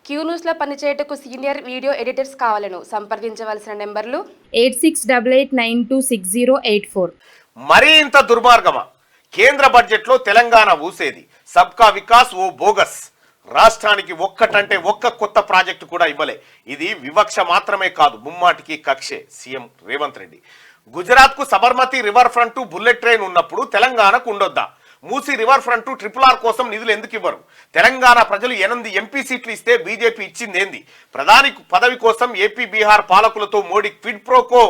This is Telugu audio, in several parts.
క్యూ న్యూస్లో పనిచేయటకు సీనియర్ వీడియో ఎడిటర్స్ కావాలను సంప్రదించవలసిన నెంబర్లు 8688926084. మరీ ఇంత దుర్మార్గమా? కేంద్ర బడ్జెట్లో తెలంగాణ ఊసేది సబ్కా వికాస్ ఓ బోగస్. రాష్ట్రానికి ఒక్కటంటే ఒక్క కొత్త ప్రాజెక్టు కూడా ఇవ్వలే. ఇది వివక్ష మాత్రమే కాదు, ముమ్మాటికి కక్షే. సీఎం రేవంత్ రెడ్డి గుజరాత్కు Sabarmati river front bullet train ఉన్నప్పుడు తెలంగాణకు ఉండొద్దా? మూసీ రివర్ ఫ్రంట్ RRR కోసం నిధులు ఎందుకు ఇవ్వరు? తెలంగాణ ప్రజలు 8 ఎంపీ సీట్లు ఇస్తే బీజేపీ ఇచ్చిందేంది? ప్రధాని పదవి కోసం ఏపీ బీహార్ పాలకులతో మోడీ క్విడ్ ప్రోకో.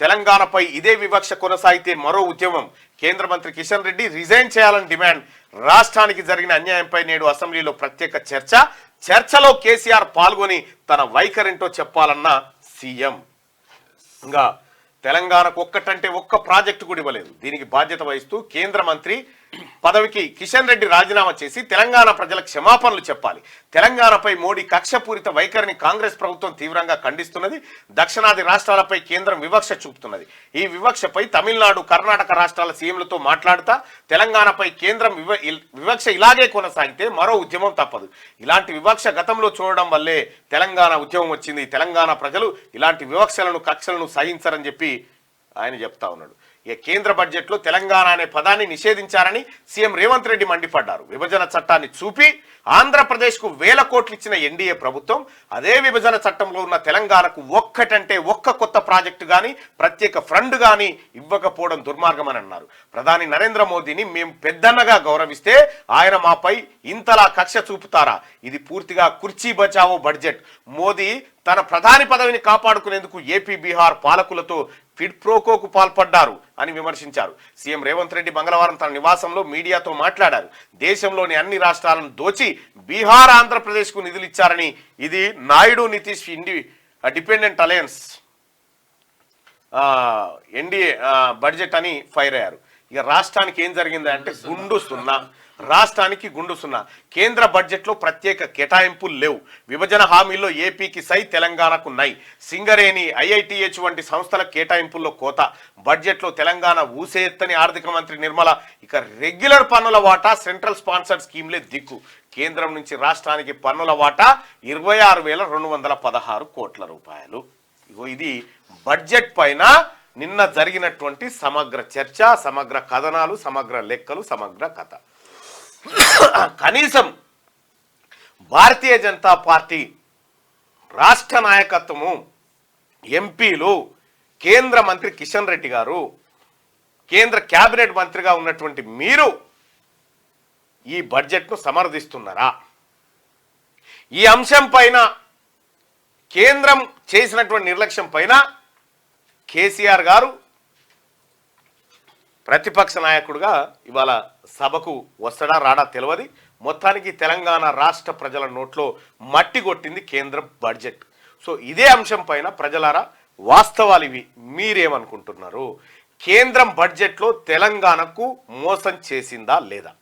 తెలంగాణపై ఇదే వివక్ష కొనసాగితే మరో ఉద్యమం. కేంద్ర మంత్రి కిషన్ రెడ్డి రిజైన్ చేయాలని డిమాండ్. రాష్ట్రానికి జరిగిన అన్యాయంపై నేడు అసెంబ్లీలో ప్రత్యేక చర్చలో కేసీఆర్ పాల్గొని తన వైఖరింటో చెప్పాలన్న సీఎం. ఇంకా తెలంగాణకు ఒక్కటంటే ఒక్క ప్రాజెక్టు కూడా ఇవ్వలేదు. దీనికి బాధ్యత వహిస్తూ కేంద్ర మంత్రి పదవికి కిషన్ రెడ్డి రాజీనామా చేసి తెలంగాణ ప్రజలకు క్షమాపణలు చెప్పాలి. తెలంగాణపై మోడీ కక్షపూరిత వైఖరిని కాంగ్రెస్ ప్రభుత్వం తీవ్రంగా ఖండిస్తున్నది. దక్షిణాది రాష్ట్రాలపై కేంద్రం వివక్ష చూపుతున్నది. ఈ వివక్షపై తమిళనాడు, కర్ణాటక రాష్ట్రాల సీఎంలతో మాట్లాడుతా తెలంగాణపై కేంద్రం వివక్ష ఇలాగే కొనసాగితే మరో ఉద్యమం తప్పదు. ఇలాంటి వివక్ష గతంలో చూడడం వల్లే తెలంగాణ ఉద్యమం వచ్చింది. తెలంగాణ ప్రజలు ఇలాంటి వివక్షలను, కక్షలను సహించరని చెప్పి ఆయన చెప్తా ఉన్నాడు. కేంద్ర బడ్జెట్లో తెలంగాణ అనే పదాన్ని నిషేధించారని సీఎం రేవంత్ రెడ్డి మండిపడ్డారు. విభజన చట్టాన్ని చూపి ఆంధ్రప్రదేశ్కు 1000 కోట్లు ఇచ్చిన ఎన్డీఏ ప్రభుత్వం అదే విభజన చట్టంలో ఉన్న తెలంగాణకు ఒక్కటంటే ఒక్క కొత్త ప్రాజెక్టు కానీ ప్రత్యేక ఫండ్ కానీ ఇవ్వకపోవడం దుర్మార్గమని అన్నారు. ప్రధాని నరేంద్ర మోదీని మేము పెద్దన్నగా గౌరవిస్తే ఆయన మాపై ఇంతలా కక్ష చూపుతారా? ఇది పూర్తిగా కుర్చీ బచావో బడ్జెట్. మోదీ తన ప్రధాని పదవిని కాపాడుకునేందుకు ఏపీ బీహార్ పాలకులతో క్విడ్ ప్రోకోకు పాల్పడ్డారు అని విమర్శించారు. సీఎం రేవంత్ రెడ్డి మంగళవారం తన నివాసంలో మీడియాతో మాట్లాడారు. దేశంలోని అన్ని రాష్ట్రాలను దోచి బీహార్, ఆంధ్రప్రదేశ్కు నిధులు ఇచ్చారని, ఇది Naidu Nitish dependent alliance NDA budget అని ఫైర్ అయ్యారు. ఇక రాష్ట్రానికి ఏం జరిగిందంటే రాష్ట్రానికి గుండు సున్నా. కేంద్ర బడ్జెట్లో ప్రత్యేక కేటాయింపులు లేవు. విభజన హామీల్లో ఏపీకి సై, తెలంగాణకు నై. సింగరేణి, ఐఐటిహెచ్ వంటి సంస్థల కేటాయింపుల్లో కోత. బడ్జెట్లో తెలంగాణ ఊసేత్తని ఆర్థిక మంత్రి నిర్మల. ఇక రెగ్యులర్ పన్నుల వాటా సెంట్రల్ స్పాన్సర్డ్ స్కీమ్లే దిక్కు. కేంద్రం నుంచి రాష్ట్రానికి పన్నుల వాటా 26,216 కోట్ల రూపాయలు. ఇగో ఇది బడ్జెట్ పైన నిన్న జరిగినటువంటి సమగ్ర చర్చ, సమగ్ర కథనాలు, సమగ్ర లెక్కలు, సమగ్ర కథ. కనీసం భారతీయ జనతా పార్టీ రాష్ట్ర నాయకత్వము, ఎంపీలు, కేంద్ర మంత్రి కిషన్ రెడ్డి గారు, కేంద్ర కేబినెట్ మంత్రిగా ఉన్నటువంటి మీరు ఈ బడ్జెట్ను సమర్థిస్తున్నారా? ఈ అంశం పైన, కేంద్రం చేసినటువంటి నిర్లక్ష్యం పైన కేసీఆర్ గారు ప్రతిపక్ష నాయకుడిగా ఇవాళ సభకు వస్తాడా రాడా తెలియదు. మొత్తానికి తెలంగాణ రాష్ట్ర ప్రజల నోట్లో మట్టి కొట్టింది కేంద్ర బడ్జెట్. సో ఇదే అంశం పైన ప్రజలారా వాస్తవాలు ఇవి. మీరేమనుకుంటున్నారు? కేంద్రం బడ్జెట్లో తెలంగాణకు మోసం చేసిందా లేదా?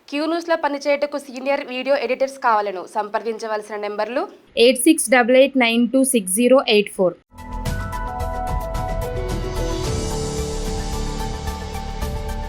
క్యూ న్యూస్లో పనిచేయటకు సీనియర్ వీడియో ఎడిటర్స్ కావాలను సంప్రదించవలసిన నెంబర్లు 8688926084.